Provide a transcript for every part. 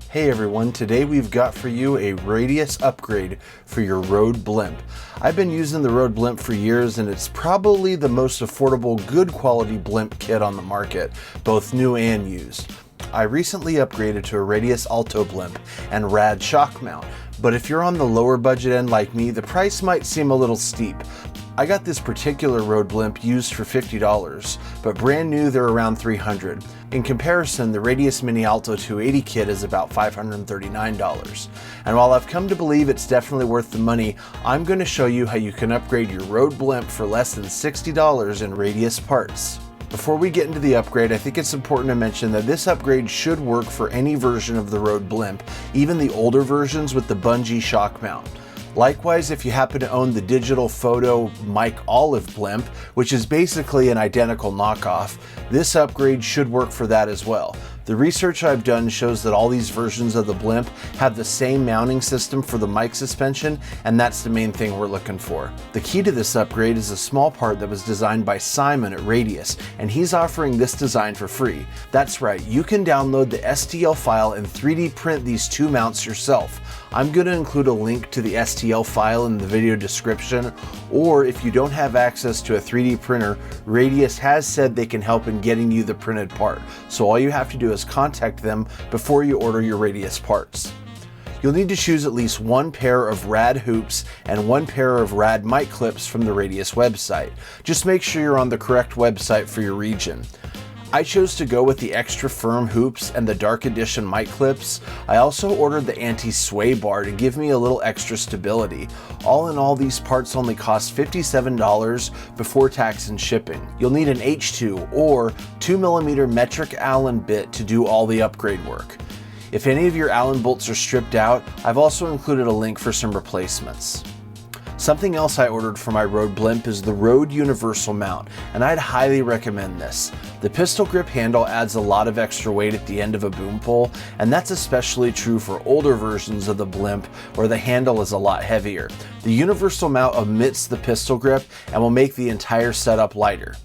Hey everyone, today we've got for you a radius upgrade for your Rode Blimp. I've been using the Rode Blimp for years and it's probably the most affordable, good quality blimp kit on the market, both new and used. I recently upgraded to a Radius Alto blimp and rad shock mount, but if you're on the lower budget end like me, the price might seem a little steep. I got this particular Rode Blimp used for $50, but brand new they're around $300. In comparison, the Radius Mini Alto 280 kit is about $539. And while I've come to believe it's definitely worth the money, I'm going to show you how you can upgrade your Rode Blimp for less than $60 in Radius parts. Before we get into the upgrade, I think it's important to mention that this upgrade should work for any version of the Rode Blimp, even the older versions with the bungee shock mount. Likewise, if you happen to own the digital photo Mic Olive Blimp, which is basically an identical knockoff, this upgrade should work for that as well. The research I've done shows that all these versions of the Blimp have the same mounting system for the mic suspension, and that's the main thing we're looking for. The key to this upgrade is a small part that was designed by Simon at Radius, and he's offering this design for free. That's right, you can download the STL file and 3D print these two mounts yourself. I'm going to include a link to the STL file in the video description, or if you don't have access to a 3D printer, Radius has said they can help in getting you the printed part, so all you have to do is contact them before you order your Radius parts. You'll need to choose at least one pair of rad hoops and one pair of rad mic clips from the Radius website. Just make sure you're on the correct website for your region. I chose to go with the extra firm hoops and the dark edition mic clips. I also ordered the anti-sway bar to give me a little extra stability. All in all, these parts only cost $57 before tax and shipping. You'll need an H2 or 2mm metric Allen bit to do all the upgrade work. If any of your Allen bolts are stripped out, I've also included a link for some replacements. Something else I ordered for my Rode Blimp is the Rode Universal Mount, and I'd highly recommend this. The pistol grip handle adds a lot of extra weight at the end of a boom pole, and that's especially true for older versions of the Blimp where the handle is a lot heavier. The Universal Mount omits the pistol grip and will make the entire setup lighter.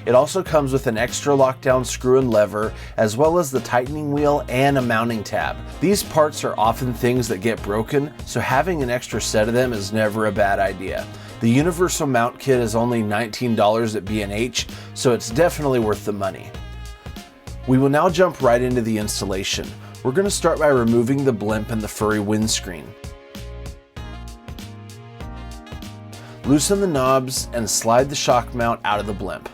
It also comes with an extra lockdown screw and lever, as well as the tightening wheel and a mounting tab. These parts are often things that get broken, so having an extra set of them is never a bad idea. The Universal Mount Kit is only $19 at B&H, so it's definitely worth the money. We will now jump right into the installation. We're going to start by removing the Blimp and the furry windscreen. Loosen the knobs and slide the shock mount out of the Blimp.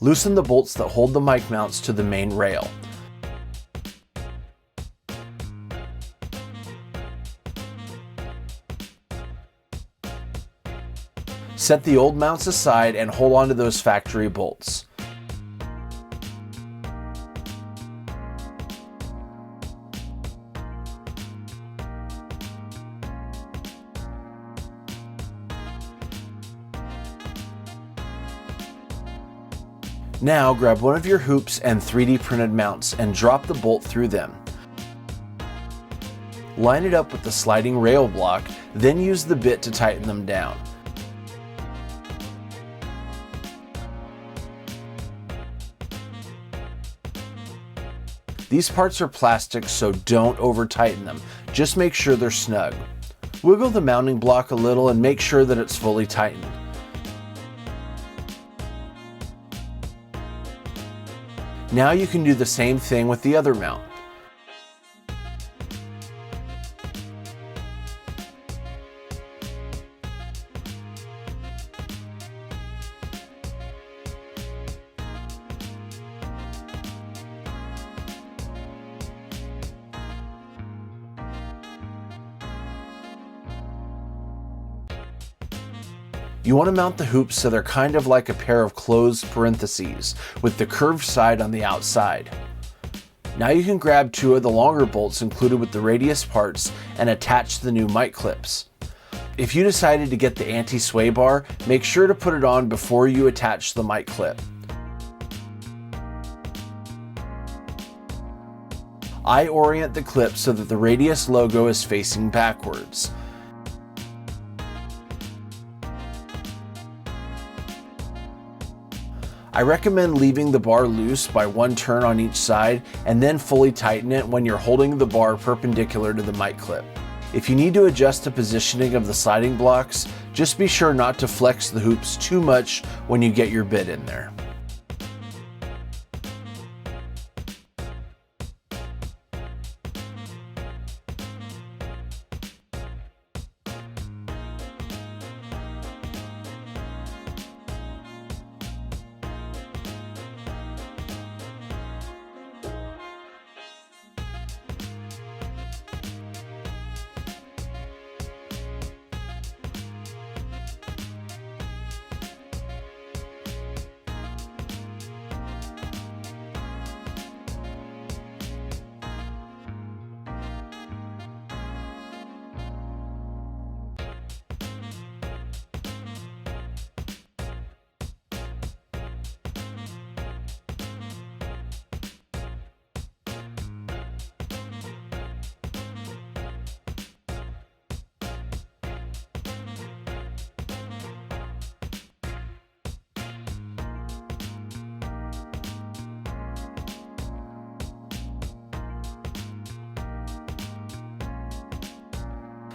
Loosen the bolts that hold the mic mounts to the main rail. Set the old mounts aside and hold on to those factory bolts. Now grab one of your hoops and 3D printed mounts and drop the bolt through them. Line it up with the sliding rail block, then use the bit to tighten them down. These parts are plastic, so don't over tighten them. Just make sure they're snug. Wiggle the mounting block a little and make sure that it's fully tightened. Now you can do the same thing with the other mount. You want to mount the hoops so they're kind of like a pair of closed parentheses, with the curved side on the outside. Now you can grab two of the longer bolts included with the Radius parts and attach the new mic clips. If you decided to get the anti-sway bar, make sure to put it on before you attach the mic clip. I orient the clip so that the Radius logo is facing backwards. I recommend leaving the bar loose by one turn on each side and then fully tighten it when you're holding the bar perpendicular to the mic clip. If you need to adjust the positioning of the sliding blocks, just be sure not to flex the hoops too much when you get your bit in there.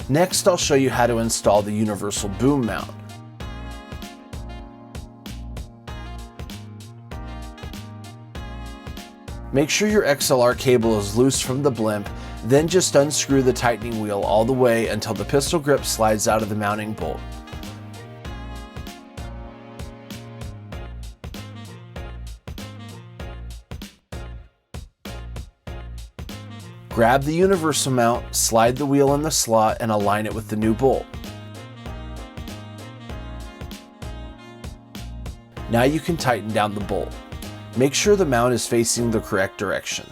Next, I'll show you how to install the universal boom mount. Make sure your XLR cable is loose from the blimp, then just unscrew the tightening wheel all the way until the pistol grip slides out of the mounting bolt. Grab the universal mount, slide the wheel in the slot, and align it with the new bolt. Now you can tighten down the bolt. Make sure the mount is facing the correct direction.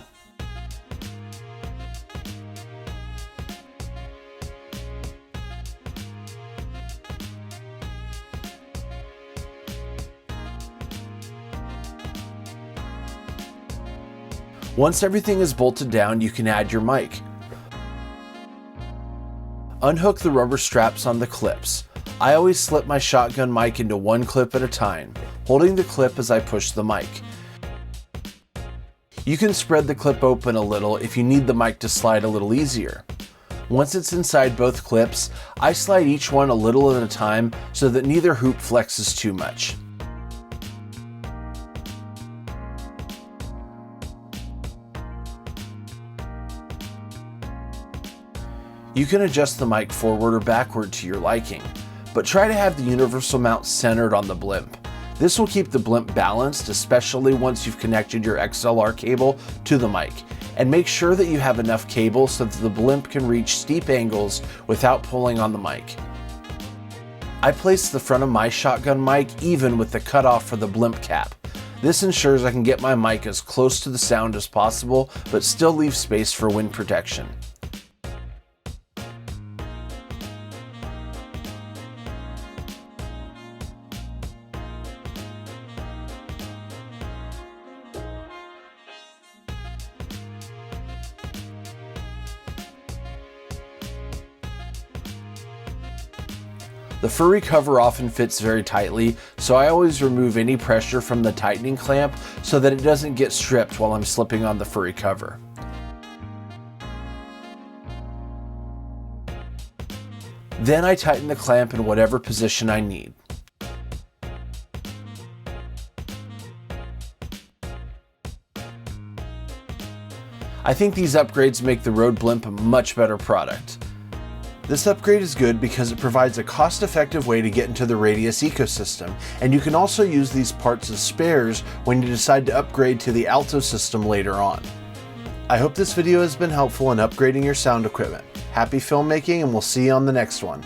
Once everything is bolted down, you can add your mic. Unhook the rubber straps on the clips. I always slip my shotgun mic into one clip at a time, holding the clip as I push the mic. You can spread the clip open a little if you need the mic to slide a little easier. Once it's inside both clips, I slide each one a little at a time so that neither hoop flexes too much. You can adjust the mic forward or backward to your liking, but try to have the universal mount centered on the blimp. This will keep the blimp balanced, especially once you've connected your XLR cable to the mic, and make sure that you have enough cable so that the blimp can reach steep angles without pulling on the mic. I place the front of my shotgun mic even with the cutoff for the blimp cap. This ensures I can get my mic as close to the sound as possible, but still leave space for wind protection. The furry cover often fits very tightly, so I always remove any pressure from the tightening clamp so that it doesn't get stripped while I'm slipping on the furry cover. Then I tighten the clamp in whatever position I need. I think these upgrades make the Rode Blimp a much better product. This upgrade is good because it provides a cost-effective way to get into the Radius ecosystem, and you can also use these parts as spares when you decide to upgrade to the Alto system later on. I hope this video has been helpful in upgrading your sound equipment. Happy filmmaking, and we'll see you on the next one.